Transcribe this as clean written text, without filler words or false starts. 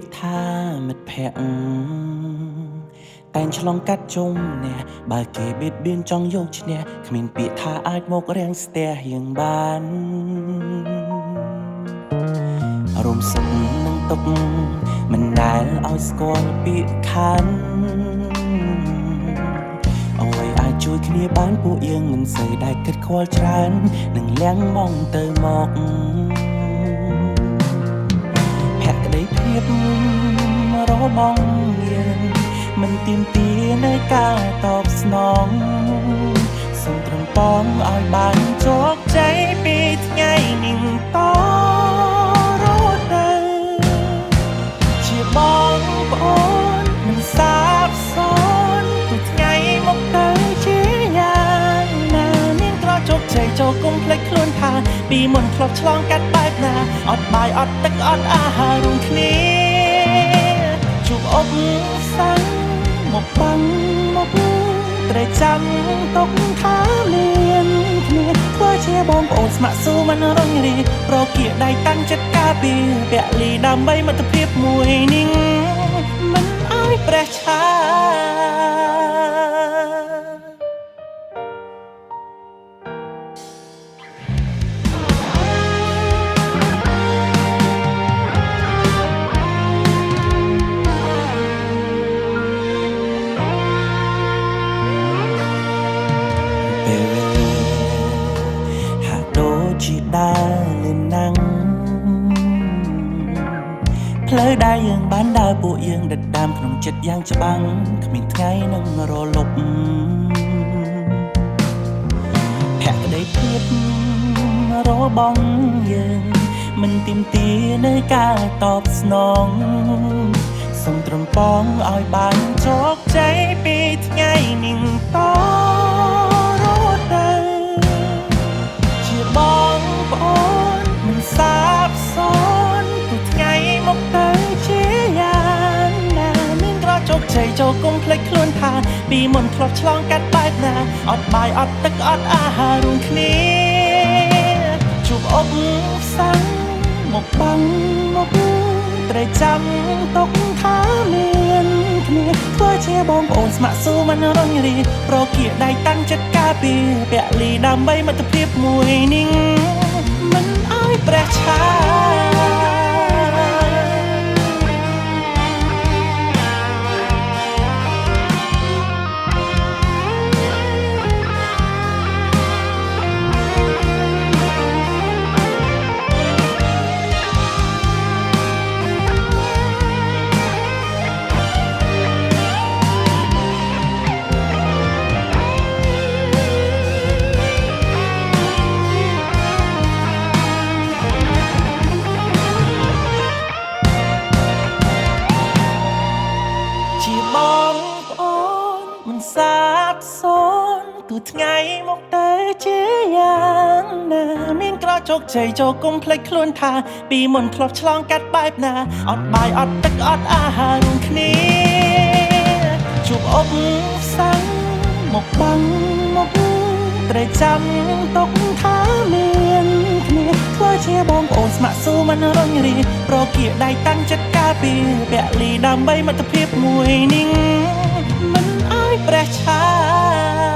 กថាមិត្តភក្តិតែងឆ្លងកាត់ជុំនេះបើគេបៀតបៀនចង់យកឈ្នះគ្មានពាក្យថាអាចមករាំងស្ទះយើងបានរំសុខនឹងទុកមិនដែលឲ្យស្គាល់ពាក្យខានអ្វីអាចជួយគ្នាបានពួកយើងមិនសូវដែលគិតខ្វល់ច្រើននឹងលះមងទៅមកភក្តីភាពរបស់យើងមិនទាមទារនៅការតបស្នងសូមត្រឹមបងឲ្យបានជោគជ័យពីថ្ងៃនេះតរហូតទៅជាបងប្អូនមិនសាបសូន្យពីថ្ងៃមកទៅជាយ៉ាងណាមានក្រជោគជ័យចូលគុំភ្លេចខ្លួនថាពីមុនធ្លាប់ឆ្លងកាត់បែបណាអត់បាយអត់ទឹកអត់អាហាររួមគ្នាជួបអបសាំងមកបាំងមកត្រូវចាំទុកថាមានគ្នាធ្វើជាបងប្អូនស្ម័គ្រស៊ូមិនរញរីប្រគៀដៃតាំងចិត្តការពារពលីដើម្បីមិត្តភាពមួយនេះមិនឲ្យប្រះឆាជាដើរលឿនណាំងផ្លូវដែលយើងបានដើរពួកយើងដិតដាមក្នុងចិត្តយ៉ាងច្បាំងគ្មានថ្ងៃនឹងរលប់ភក្តីភាពរបស់យើងមិនទាមទារនៅការតបស្នងសូមត្រឹមបងឲ្យបានជោគជ័យពីថ្ងៃនេះតរហូតទៅជាបងប្អូនមិនសាបសូន្យពីថ្ងៃមកទៅជាយ៉ាងណាមានក្រជោគជ័យចូលគុំភ្លេចខ្លួនថាពីមុនធ្លាប់ឆ្លងកាត់បែបណាអត់បាយអត់ទឹកអត់អាហាររួមគ្នាជួបអបសាំងមកបាំងមកត្រូវចាំទុកថាមានគ្នាធ្វើជាបងប្អូនស្ម័គ្រស៊ូមិនរញរីប្រគៀដៃតាំងចិត្តការពារពលីដើម្បីមិត្តភាពមួយនេះមិនឲ្យប្រះឆាសាបសូន្យគឺថ្ងៃមកទៅជាយ៉ាងណាមានក្រជោគជ័យចូលគុំភ្លេចខ្លួនថាពីមុនធ្លាប់ឆ្លងកាត់បែបណាអត់បាយអត់ទឹកអត់អាហាររួមគ្នាជួបអបសាំងមកបាំងមកត្រូវចាំទុកថាមានគ្នាធ្វើជាបងប្អូនស្ម័គ្រស៊ូមិនរញរីប្រគៀដៃតាំងចិត្តការពារពលីដើម្បីមិត្តភាពមួយនេះមិនឲ្យប្រះឆា